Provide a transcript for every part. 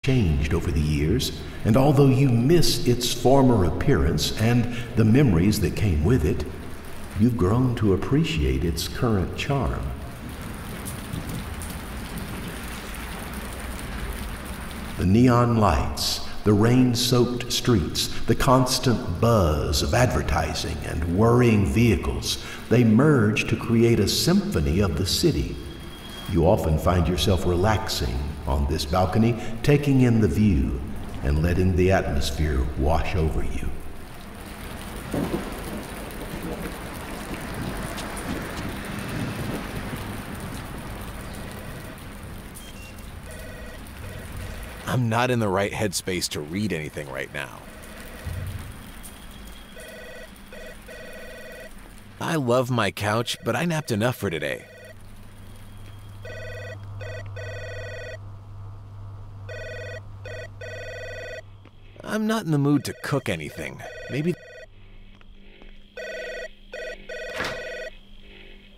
changed over the years, and although you miss its former appearance and the memories that came with it, you've grown to appreciate its current charm. The neon lights, the rain-soaked streets, the constant buzz of advertising and whirring vehicles, they merge to create a symphony of the city. You often find yourself relaxing on this balcony, taking in the view and letting the atmosphere wash over you. I'm not in the right headspace to read anything right now. I love my couch, but I napped enough for today. I'm not in the mood to cook anything. Maybe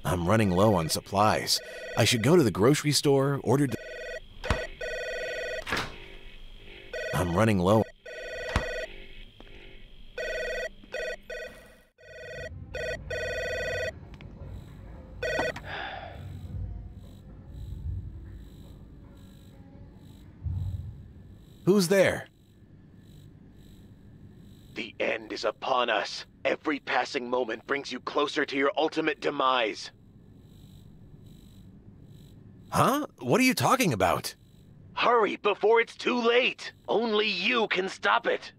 I'm running low on supplies. I should go to the grocery store, I'm running low. Who's there? The end is upon us. Every passing moment brings you closer to your ultimate demise. Huh? What are you talking about? Hurry before it's too late. Only you can stop it.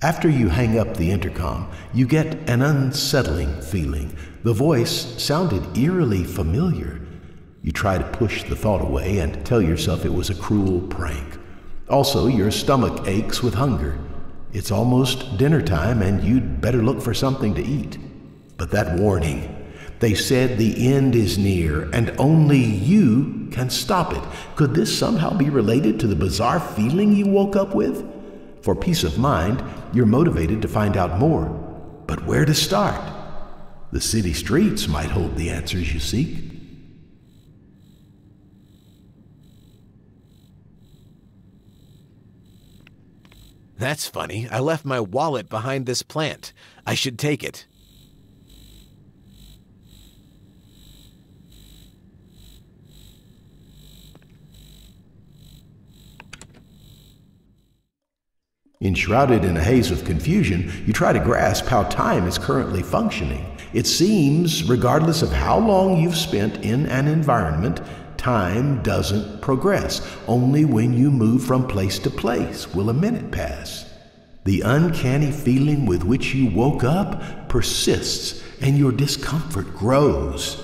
After you hang up the intercom, you get an unsettling feeling. The voice sounded eerily familiar. You try to push the thought away and tell yourself it was a cruel prank. Also, your stomach aches with hunger. It's almost dinner time and you'd better look for something to eat. But that warning, they said the end is near and only you can stop it. Could this somehow be related to the bizarre feeling you woke up with? For peace of mind, you're motivated to find out more. But where to start? The city streets might hold the answers you seek. That's funny. I left my wallet behind this plant. I should take it. Enshrouded in a haze of confusion, you try to grasp how time is currently functioning. It seems, regardless of how long you've spent in an environment, time doesn't progress. Only when you move from place to place will a minute pass. The uncanny feeling with which you woke up persists, and your discomfort grows.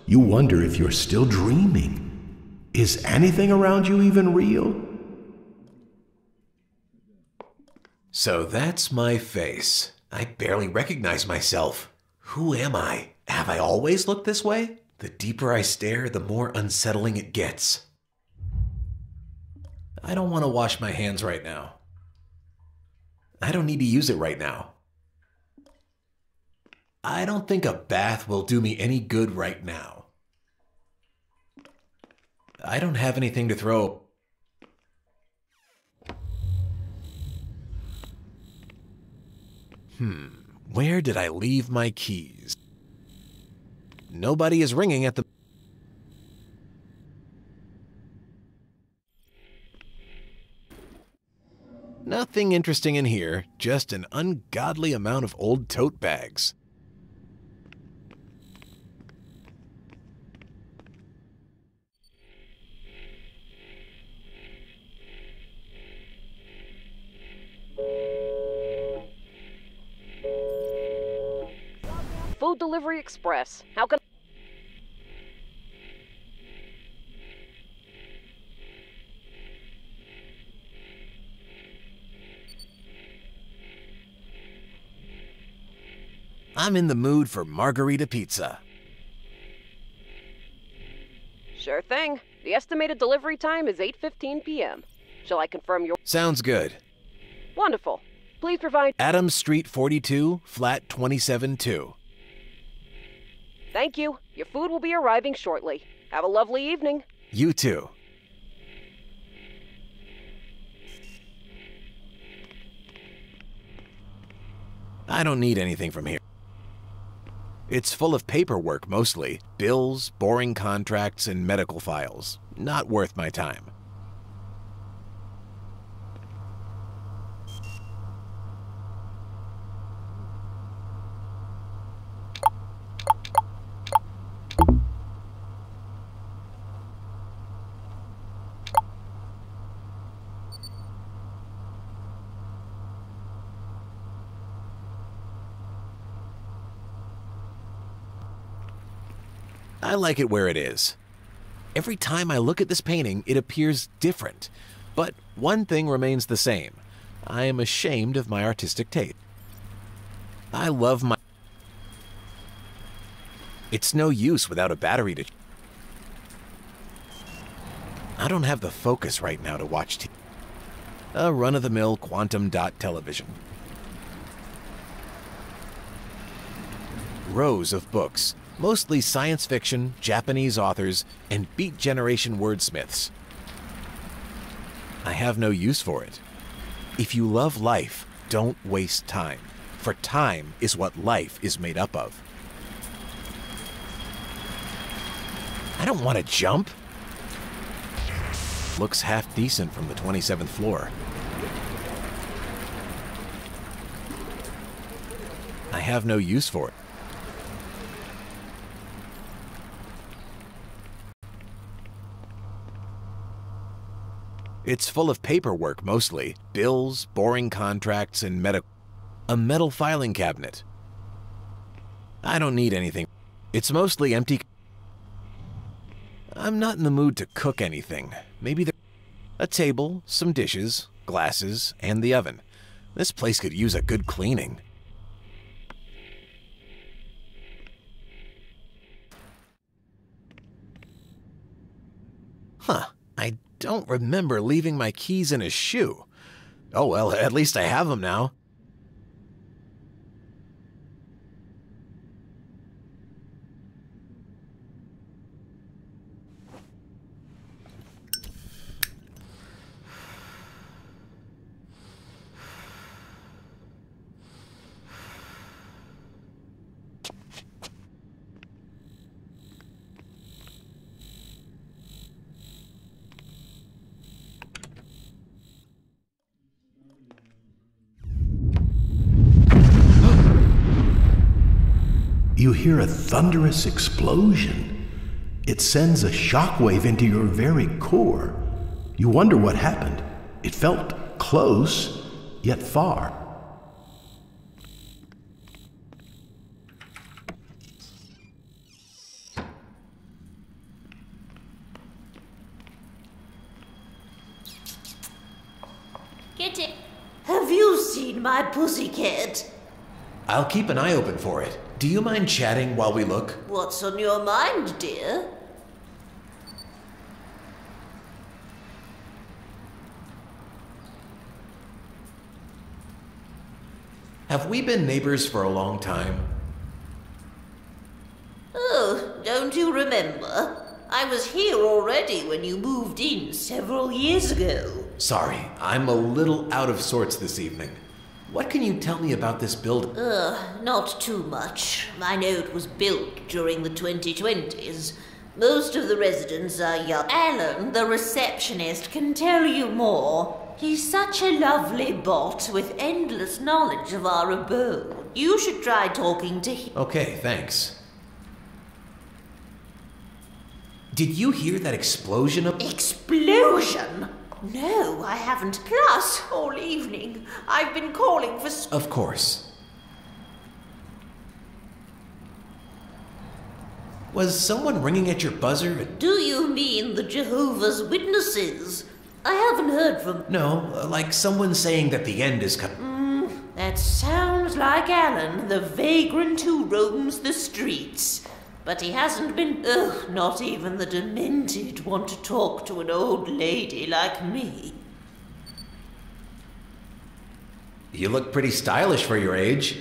You wonder if you're still dreaming. Is anything around you even real? So that's my face. I barely recognize myself. Who am I? Have I always looked this way? The deeper I stare, the more unsettling it gets. I don't want to wash my hands right now. I don't need to use it right now. I don't think a bath will do me any good right now. I don't have anything to throw. Where did I leave my keys? Nobody is ringing at the... Nothing interesting in here, just an ungodly amount of old tote bags. Food Delivery Express. How can... I'm in the mood for margarita pizza. Sure thing. The estimated delivery time is 8:15 p.m. Shall I confirm your... Sounds good. Wonderful. Please provide... Adams Street 42, flat 27-2. Thank you. Your food will be arriving shortly. Have a lovely evening. You too. I don't need anything from here. It's full of paperwork mostly. Bills, boring contracts, and medical files. Not worth my time. I like it where it is. Every time I look at this painting, it appears different. But one thing remains the same. I am ashamed of my artistic taste. I love my... It's no use without a battery to... I don't have the focus right now to watch TV. A run-of-the-mill quantum dot television. Rows of books. Mostly science fiction, Japanese authors, and Beat Generation wordsmiths. I have no use for it. If you love life, don't waste time, for time is what life is made up of. I don't want to jump. Looks half decent from the 27th floor. I have no use for it. It's full of paperwork mostly. Bills, boring contracts, and a metal filing cabinet. I don't need anything. It's mostly empty. I'm not in the mood to cook anything. Maybe a table, some dishes, glasses, and the oven. This place could use a good cleaning. Huh. I don't remember leaving my keys in a shoe. Oh well, at least I have them now. You hear a thunderous explosion. It sends a shockwave into your very core. You wonder what happened. It felt close, yet far. Kitty, have you seen my pussycat? I'll keep an eye open for it. Do you mind chatting while we look? What's on your mind, dear? Have we been neighbors for a long time? Oh, don't you remember? I was here already when you moved in several years ago. Sorry, I'm a little out of sorts this evening. What can you tell me about this building? Not too much. I know it was built during the 2020s. Most of the residents are young. Alan, the receptionist, can tell you more. He's such a lovely bot with endless knowledge of our abode. You should try talking to him. Okay, thanks. Did you hear that explosion? Explosion? No, I haven't. Plus, all evening, I've been calling for... Of course. Was someone ringing at your buzzer? Do you mean the Jehovah's Witnesses? I haven't heard from... No, like someone saying that the end is coming. That sounds like Alan, the vagrant who roams the streets. But he hasn't been... Ugh, not even the demented want to talk to an old lady like me. You look pretty stylish for your age.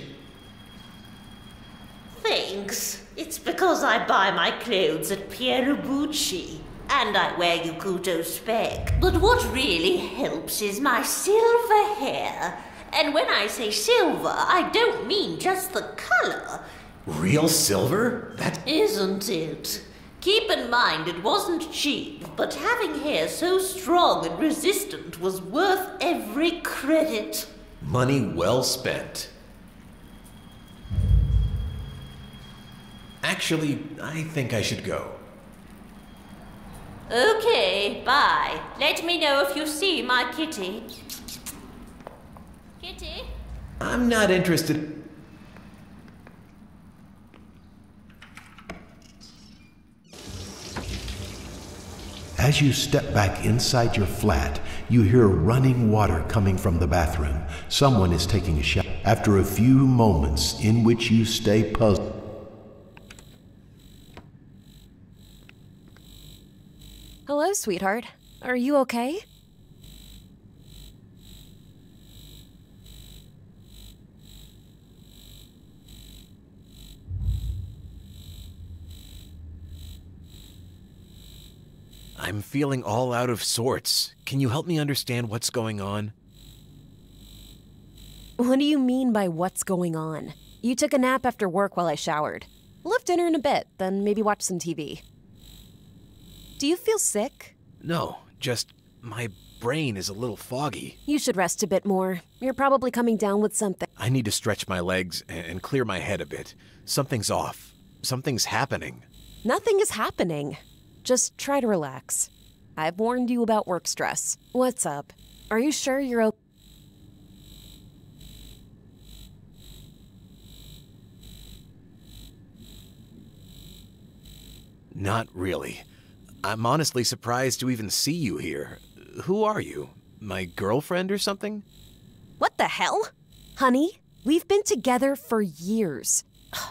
Thanks. It's because I buy my clothes at Piero Bucci. And I wear Yukuto spec. But what really helps is my silver hair And when I say silver, I don't mean just the color. Real silver? That Isn't it? Keep in mind it wasn't cheap, but having hair so strong and resistant was worth every credit. money well spent. Actually, I think I should go. Okay, bye. Let me know if you see my kitty. Kitty? I'm not interested. As you step back inside your flat, you hear running water coming from the bathroom. Someone is taking a shower. After a few moments in which you stay puzzled, Hello, sweetheart. Are you okay? I'm feeling all out of sorts. Can you help me understand what's going on? What do you mean by what's going on? You took a nap after work while I showered. We'll have dinner in a bit, then maybe watch some TV. Do you feel sick? No, just my brain is a little foggy. You should rest a bit more. You're probably coming down with something. I need to stretch my legs and clear my head a bit. Something's off. Something's happening. Nothing is happening. Just try to relax. I've warned you about work stress. What's up? Are you sure you're okay? Not really. I'm honestly surprised to even see you here. Who are you? My girlfriend or something? What the hell? Honey, we've been together for years.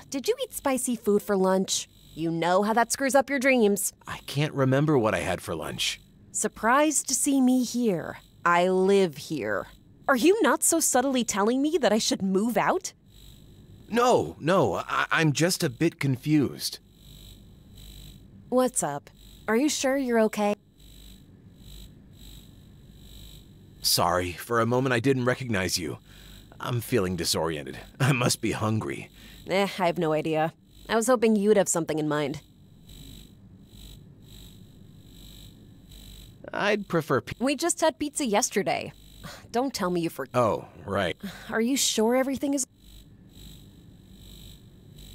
Did you eat spicy food for lunch? You know how that screws up your dreams. I can't remember what I had for lunch. Surprised to see me here. I live here. Are you not so subtly telling me that I should move out? No, I'm just a bit confused. What's up? Are you sure you're okay? Sorry, for a moment I didn't recognize you. I'm feeling disoriented. I must be hungry. I have no idea. I was hoping you'd have something in mind. I'd prefer We just had pizza yesterday. Don't tell me you forgot. Oh, right. Are you sure everything is...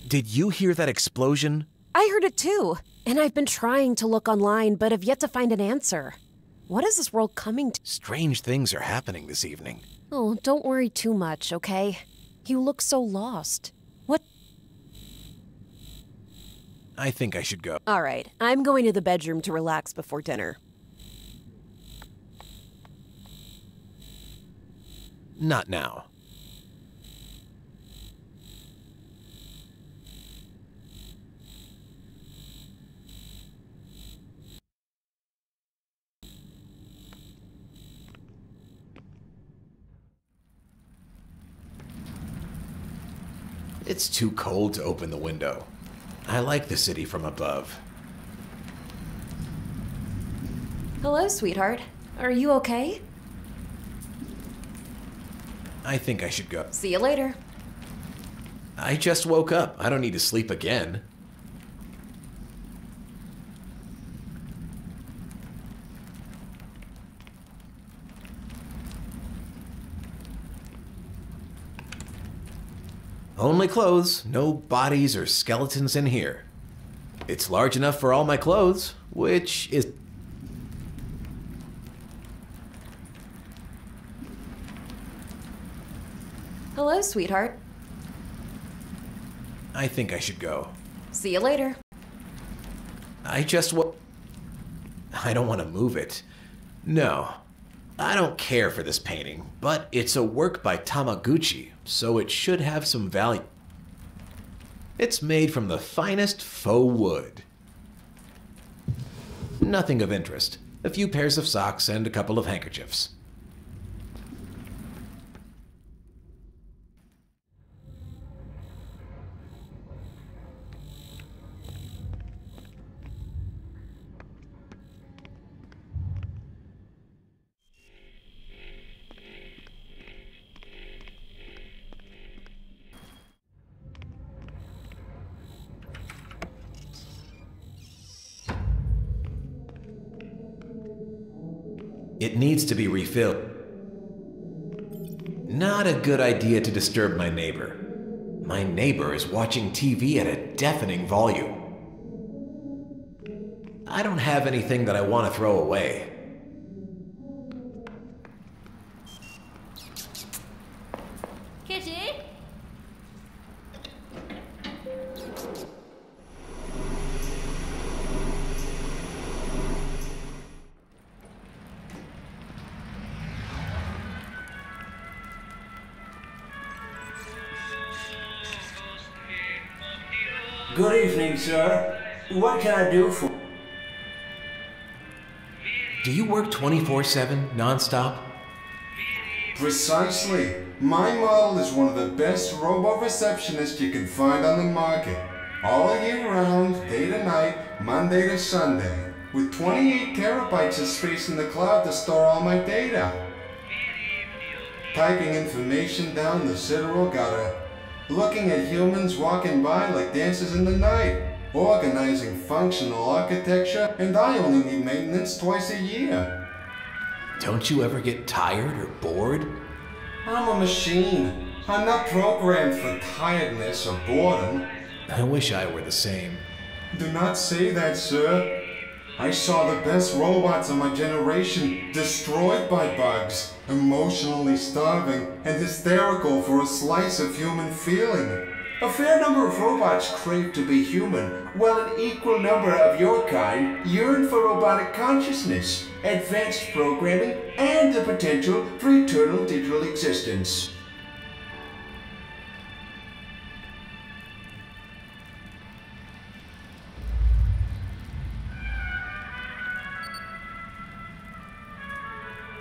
Did you hear that explosion? I heard it too. And I've been trying to look online, but have yet to find an answer. What is this world coming to? Strange things are happening this evening. Oh, don't worry too much, okay? You look so lost. What? I think I should go. All right, I'm going to the bedroom to relax before dinner. Not now. It's too cold to open the window. I like the city from above. Hello, sweetheart. Are you okay? I think I should go. See you later. I just woke up. I don't need to sleep again. Only clothes, no bodies or skeletons in here. It's large enough for all my clothes, which is... Hello, sweetheart. I think I should go. See you later. I don't want to move it. No, I don't care for this painting, but it's a work by Tamaguchi, so it should have some value. It's made from the finest faux wood. Nothing of interest. A few pairs of socks and a couple of handkerchiefs. It needs to be refilled. Not a good idea to disturb my neighbor. My neighbor is watching TV at a deafening volume. I don't have anything that I want to throw away. Kitty? Good evening, sir. What can I do for... Do you work 24/7, nonstop? Precisely. My model is one of the best robot receptionists you can find on the market. All year round, day to night, Monday to Sunday. With 28 terabytes of space in the cloud to store all my data. Typing information down the Citadel gutter. Looking at humans walking by like dancers in the night. Organizing functional architecture, and I only need maintenance twice a year. Don't you ever get tired or bored? I'm a machine. I'm not programmed for tiredness or boredom. I wish I were the same. Do not say that, sir. I saw the best robots of my generation destroyed by bugs, emotionally starving and hysterical for a slice of human feeling. A fair number of robots crave to be human, while an equal number of your kind yearn for robotic consciousness, advanced programming, and the potential for eternal digital existence.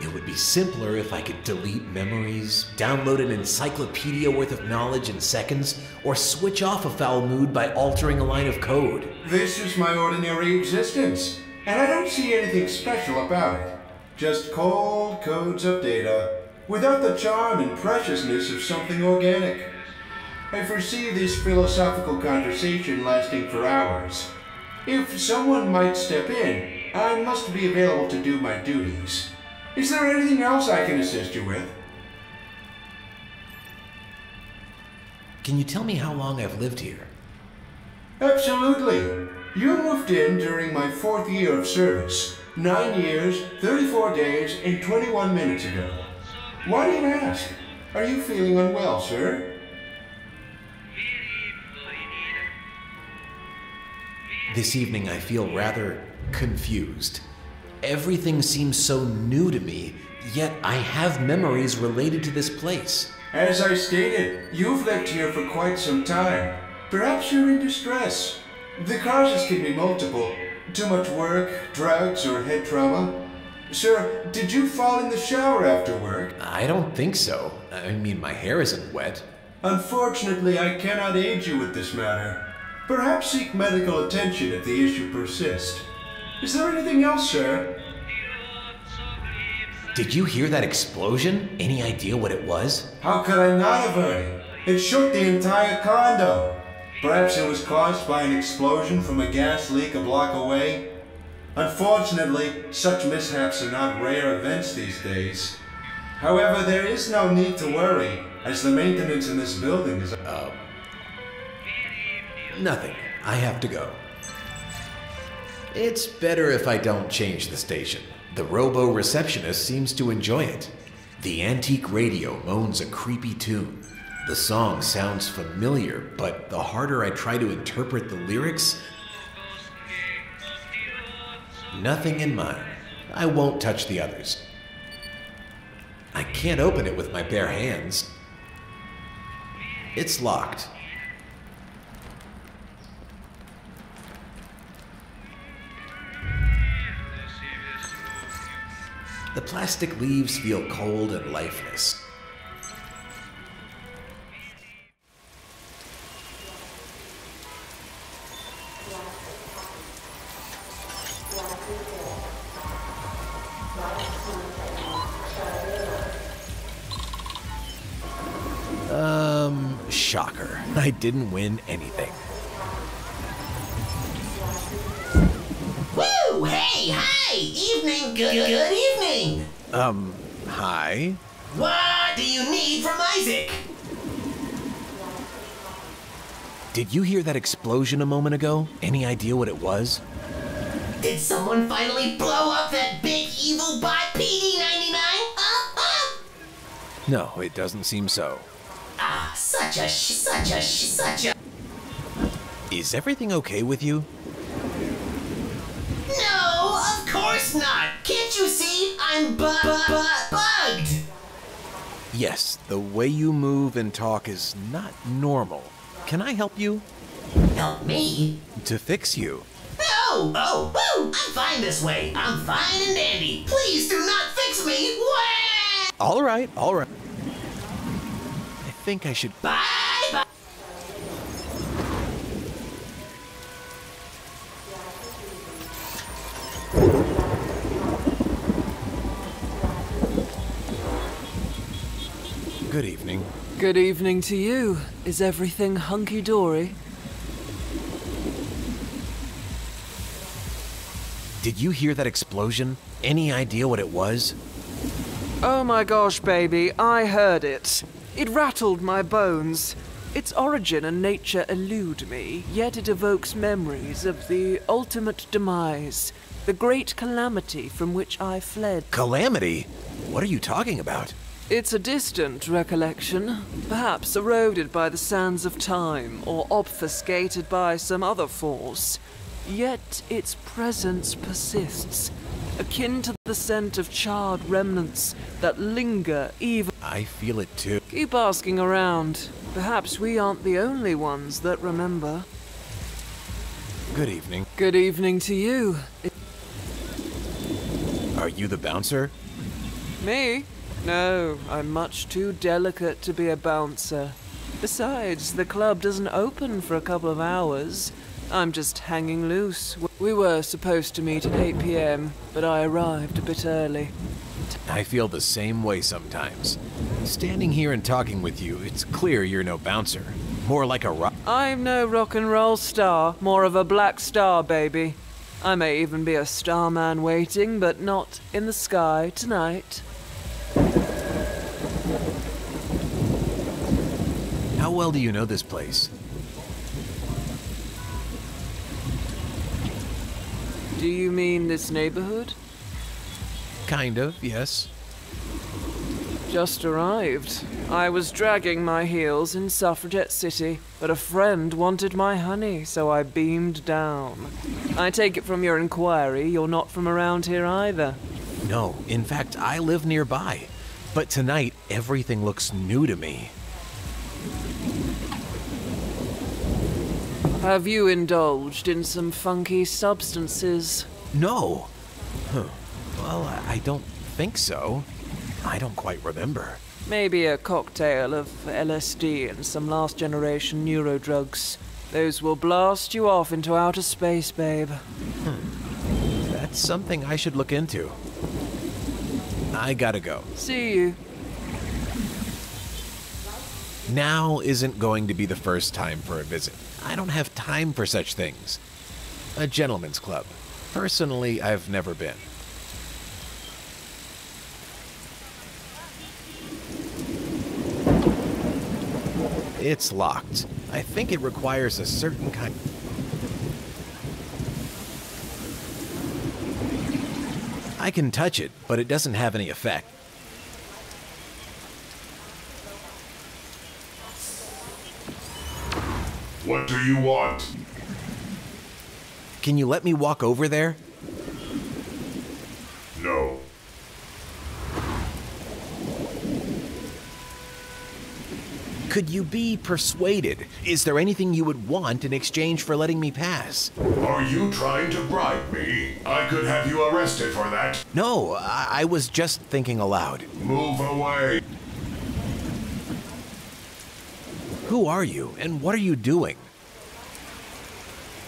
It would be simpler if I could delete memories, download an encyclopedia worth of knowledge in seconds, or switch off a foul mood by altering a line of code. This is my ordinary existence, and I don't see anything special about it. Just cold codes of data, without the charm and preciousness of something organic. I foresee this philosophical conversation lasting for hours. If someone might step in, I must be available to do my duties. Is there anything else I can assist you with? Can you tell me how long I've lived here? Absolutely. You moved in during my 4th year of service. 9 years, 34 days, and 21 minutes ago. Why do you ask? Are you feeling unwell, sir? This evening I feel rather confused. Everything seems so new to me, yet I have memories related to this place. As I stated, you've lived here for quite some time. Perhaps you're in distress. The causes can be multiple. Too much work, drugs, or head trauma. Sir, did you fall in the shower after work? I don't think so. I mean, my hair isn't wet. Unfortunately, I cannot aid you with this matter. Perhaps seek medical attention if the issue persists. Is there anything else, sir? Did you hear that explosion? Any idea what it was? How could I not have heard it? It shook the entire condo. Perhaps it was caused by an explosion from a gas leak a block away. Unfortunately, such mishaps are not rare events these days. However, there is no need to worry, as the maintenance in this building is... Nothing. I have to go. It's better if I don't change the station. The robo-receptionist seems to enjoy it. The antique radio moans a creepy tune. The song sounds familiar, but the harder I try to interpret the lyrics, nothing in mind. I won't touch the others. I can't open it with my bare hands. It's locked. The plastic leaves feel cold and lifeless. Shocker. I didn't win anything. Woo! Hey! Hey, hi! Evening, good evening! Hi? What do you need from Isaac? Did you hear that explosion a moment ago? Any idea what it was? Did someone finally blow up that big evil bot PD-99? No, it doesn't seem so. Ah, such a... Is everything okay with you? No, of course not! Can't you see? I'm bugged! Yes, the way you move and talk is not normal. Can I help you? Help me? To fix you. No! Oh, woo! I'm fine this way. I'm fine and dandy. Please do not fix me! Wah! All right. I think I should... Bye! Good evening. Good evening to you. Is everything hunky-dory? Did you hear that explosion? Any idea what it was? Oh my gosh, baby, I heard it. It rattled my bones. Its origin and nature elude me, yet it evokes memories of the ultimate demise, the great calamity from which I fled. Calamity? What are you talking about? It's a distant recollection, perhaps eroded by the sands of time or obfuscated by some other force. Yet its presence persists, akin to the scent of charred remnants that linger even... I feel it too. Keep asking around. Perhaps we aren't the only ones that remember. Good evening. Good evening to you. Are you the bouncer? Me? No, I'm much too delicate to be a bouncer. Besides, the club doesn't open for a couple of hours. I'm just hanging loose. We were supposed to meet at 8 p.m., but I arrived a bit early. I feel the same way sometimes. Standing here and talking with you, it's clear you're no bouncer. More like a rock. I'm no rock and roll star, more of a black star, baby. I may even be a starman waiting, but not in the sky tonight. How well do you know this place? Do you mean this neighborhood? Kind of, yes. Just arrived. I was dragging my heels in Suffragette City, but a friend wanted my honey, so I beamed down. I take it from your inquiry you're not from around here either. No, in fact, I live nearby. But tonight, everything looks new to me. Have you indulged in some funky substances? No. Well, I don't think so. I don't quite remember. Maybe a cocktail of LSD and some last-generation neurodrugs. Those will blast you off into outer space, babe. That's something I should look into. I gotta go. See you. Now isn't going to be the first time for a visit. I don't have time for such things. A gentleman's club. Personally, I've never been. It's locked. I think it requires a certain kind... I can touch it, but it doesn't have any effect. What do you want? Can you let me walk over there? No. Could you be persuaded? Is there anything you would want in exchange for letting me pass? Are you trying to bribe me? I could have you arrested for that. No, I was just thinking aloud. Move away. Who are you, and what are you doing?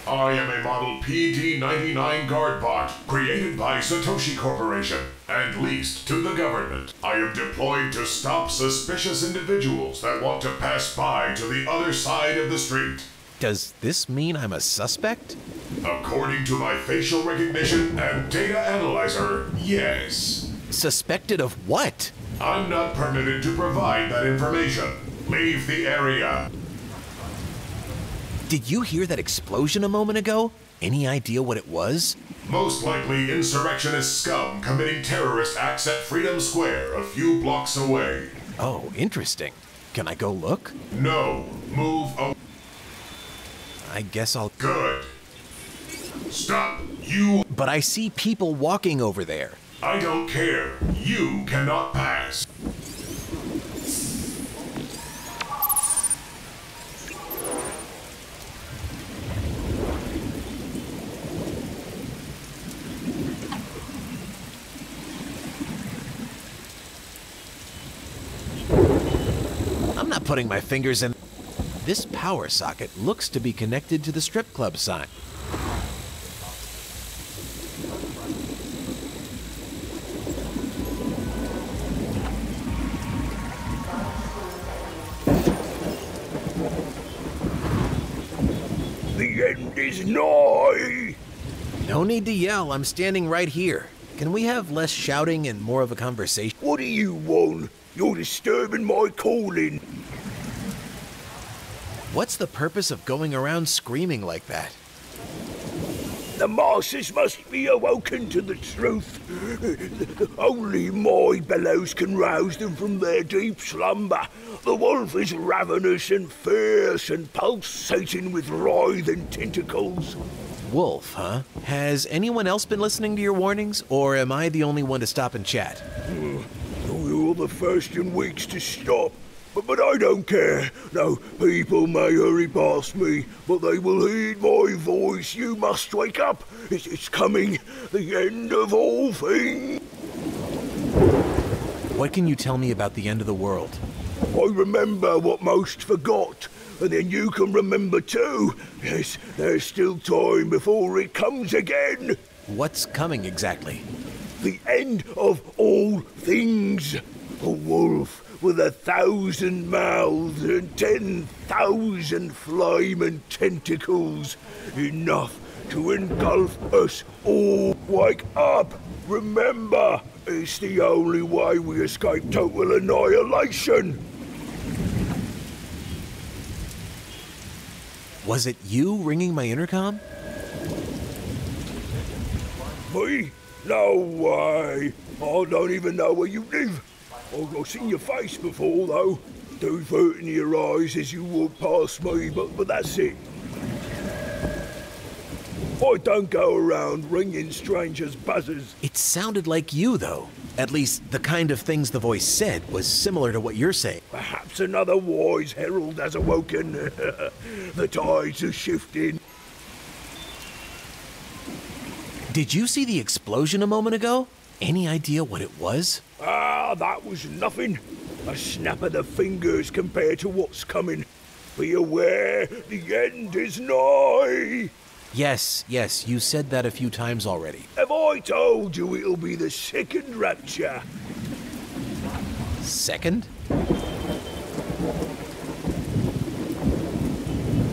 I am a model PD-99 guard bot, created by Satoshi Corporation, and leased to the government. I am deployed to stop suspicious individuals that want to pass by to the other side of the street. Does this mean I'm a suspect? According to my facial recognition and data analyzer, yes. Suspected of what? I'm not permitted to provide that information. Leave the area. Did you hear that explosion a moment ago? Any idea what it was? Most likely insurrectionist scum committing terrorist acts at Freedom Square a few blocks away. Oh, interesting. Can I go look? No. Move away. I guess I'll... Good. Stop. You... But I see people walking over there. I don't care. You cannot pass. I'm not putting my fingers in... This power socket looks to be connected to the strip club sign. The end is nigh! No need to yell, I'm standing right here. Can we have less shouting and more of a conversation? What do you want? You're disturbing my calling. What's the purpose of going around screaming like that? The masses must be awoken to the truth. Only my bellows can rouse them from their deep slumber. The wolf is ravenous and fierce and pulsating with writhing tentacles. Wolf, huh? Has anyone else been listening to your warnings, or am I the only one to stop and chat? You're the first in weeks to stop. But I don't care. No, people may hurry past me, but they will heed my voice. You must wake up. It's coming. The end of all things. What can you tell me about the end of the world? I remember what most forgot, and then you can remember too. Yes, there's still time before it comes again. What's coming exactly? The end of all things. A wolf with 1,000 mouths and 10,000 flaming tentacles. Enough to engulf us all. Wake up! Remember, it's the only way we escape total annihilation. Was it you ringing my intercom? Me? No way. I don't even know where you live. I've seen your face before, though. 2 in your eyes as you walk past me, but that's it. I don't go around ringing strangers' buzzers. It sounded like you, though. At least, the kind of things the voice said was similar to what you're saying. Perhaps another wise herald has awoken. The tides are shifting. Did you see the explosion a moment ago? Any idea what it was? That was nothing. A snap of the fingers compared to what's coming. Be aware, the end is nigh. Yes, you said that a few times already. Have I told you it'll be the second rapture? Second?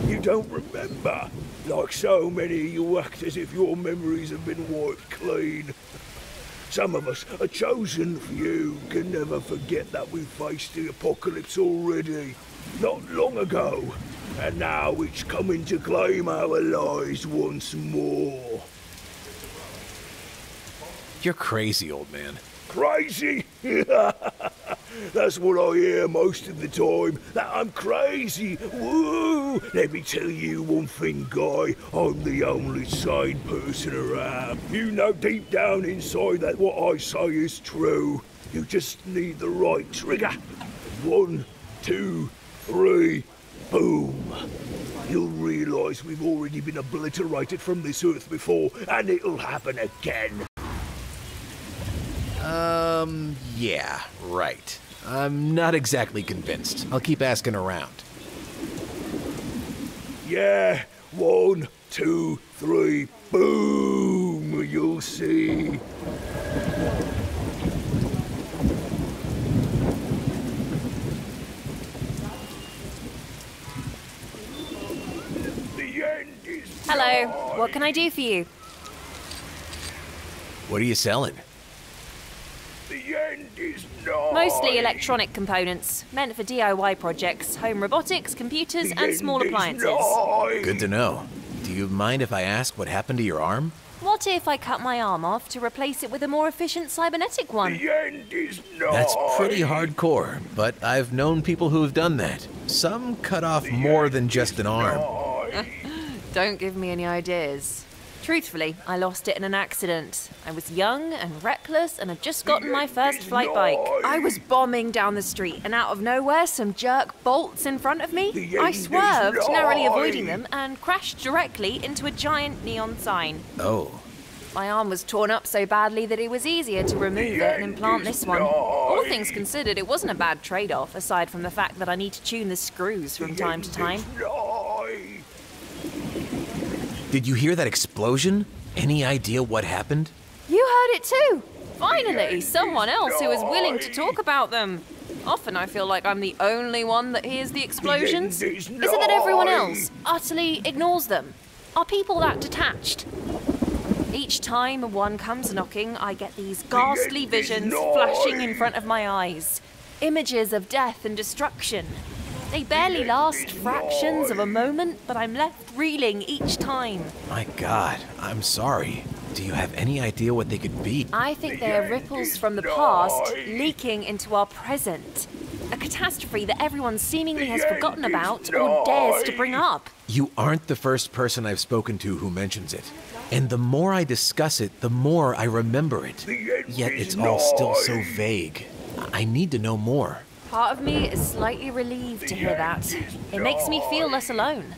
You don't remember? Like so many, you act as if your memories have been wiped clean. Some of us, a chosen few, can never forget that we faced the apocalypse already, not long ago, and now it's coming to claim our lives once more. You're crazy, old man. Crazy? That's what I hear most of the time, that I'm crazy. Woo! Let me tell you one thing, guy. I'm the only sane person around. You know deep down inside that what I say is true. You just need the right trigger. 1, 2, 3, boom. You'll realise we've already been obliterated from this earth before, and it'll happen again. Yeah, right. I'm not exactly convinced. I'll keep asking around. Yeah, 1, 2, 3, boom, you'll see. Hello, what can I do for you? What are you selling? The end is nigh. Mostly electronic components, meant for DIY projects, home robotics, computers, and small appliances. Good to know. Do you mind if I ask what happened to your arm? What if I cut my arm off to replace it with a more efficient cybernetic one? The end is nigh. That's pretty hardcore, but I've known people who have done that. Some cut off more than just an arm. Don't give me any ideas. Truthfully, I lost it in an accident. I was young and reckless and had just gotten my first flight bike. I was bombing down the street and out of nowhere some jerk bolts in front of me. I swerved, narrowly avoiding them, and crashed directly into a giant neon sign. Oh. My arm was torn up so badly that it was easier to remove it and implant this one. All things considered, it wasn't a bad trade-off, aside from the fact that I need to tune the screws from time to time. Did you hear that explosion? Any idea what happened? You heard it too! Finally, someone else who is willing to talk about them. Often I feel like I'm the only one that hears the explosions. Is it that everyone else utterly ignores them? Are people that detached? Each time one comes knocking, I get these ghastly visions flashing in front of my eyes. Images of death and destruction. They barely last fractions of a moment, but I'm left reeling each time. My God, I'm sorry. Do you have any idea what they could be? I think they are ripples from the past leaking into our present. A catastrophe that everyone seemingly has forgotten about or dares to bring up. You aren't the first person I've spoken to who mentions it. And the more I discuss it, the more I remember it. Yet it's all still so vague. I need to know more. Part of me is slightly relieved to hear that. It makes me feel less alone.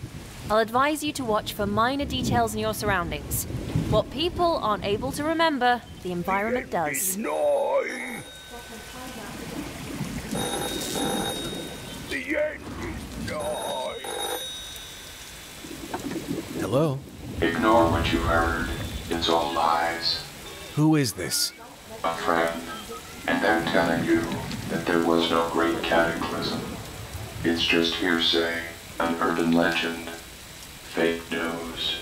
I'll advise you to watch for minor details in your surroundings. What people aren't able to remember, the environment does. The end is nigh. Hello? Ignore what you heard. It's all lies. Who is this? A friend. And they're telling you that there was no great cataclysm. It's just hearsay, an urban legend, fake news.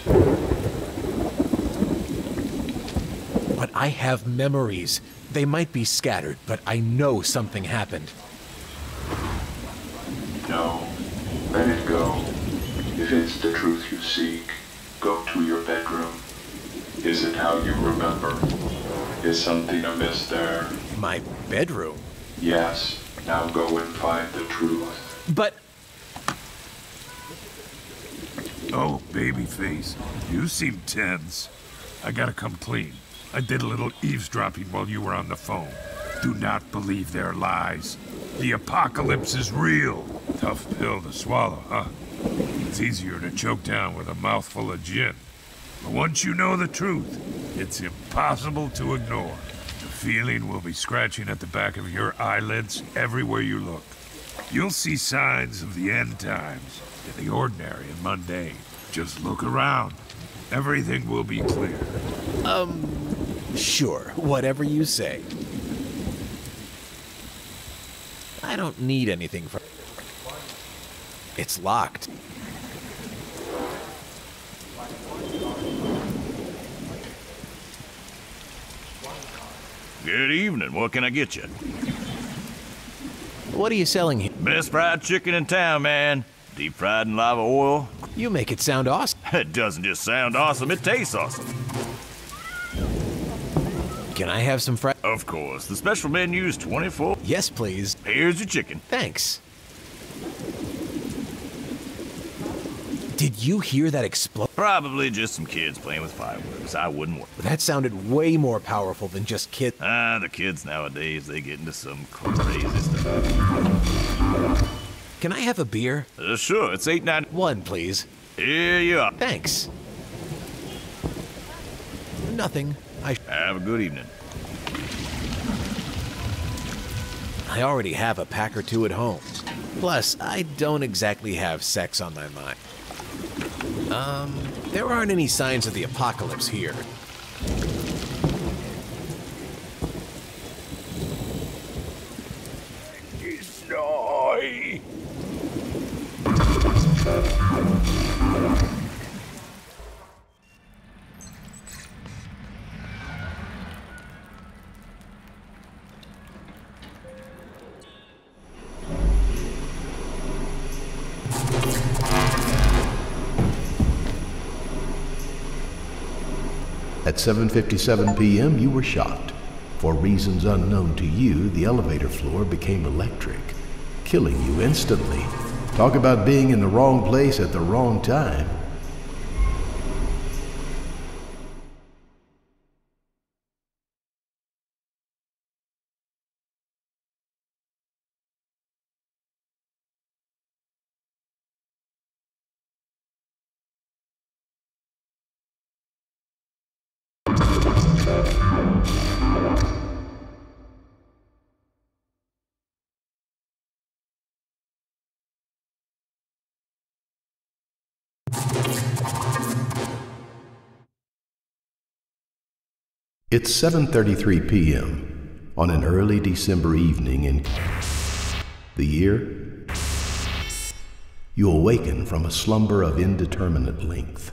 But I have memories. They might be scattered, but I know something happened. No, let it go. If it's the truth you seek, go to your bedroom. Is it how you remember? Is something amiss there? My bedroom? Yes. Now go and find the truth. But... Oh, babyface, you seem tense. I gotta come clean. I did a little eavesdropping while you were on the phone. Do not believe their lies. The apocalypse is real. Tough pill to swallow, huh? It's easier to choke down with a mouthful of gin. But once you know the truth, it's impossible to ignore. The feeling will be scratching at the back of your eyelids everywhere you look. You'll see signs of the end times in the ordinary and mundane. Just look around. Everything will be clear. Sure, whatever you say. I don't need anything from... It's locked. Good evening. What can I get you? What are you selling here? Best fried chicken in town, man. Deep fried in lava oil. You make it sound awesome. It doesn't just sound awesome, it tastes awesome. Can I have some fried... Of course. The special menu is 24. Yes, please. Here's your chicken. Thanks. Did you hear that explode? Probably just some kids playing with fireworks. I wouldn't worry. That sounded way more powerful than just kids. The kids nowadays, they get into some crazy stuff. Can I have a beer? Sure, it's $8.91. One, please. Here you are. Thanks. Nothing. Have a good evening. I already have a pack or two at home. Plus, I don't exactly have sex on my mind. There aren't any signs of the apocalypse here. It's nigh. At 7:57 p.m., you were shocked. For reasons unknown to you, the elevator floor became electric, killing you instantly. Talk about being in the wrong place at the wrong time. It's 7:33 p.m. on an early December evening in the year. You awaken from a slumber of indeterminate length.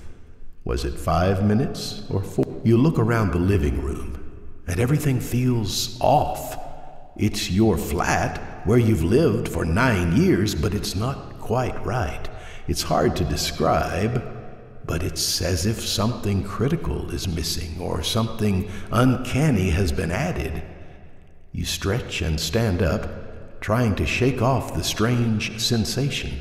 Was it 5 minutes or 4? You look around the living room and everything feels off. It's your flat where you've lived for 9 years, but it's not quite right. It's hard to describe, but it's as if something critical is missing or something uncanny has been added. You stretch and stand up, trying to shake off the strange sensation.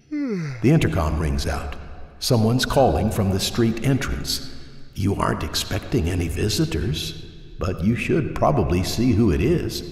The intercom rings out. Someone's calling from the street entrance. You aren't expecting any visitors, but you should probably see who it is.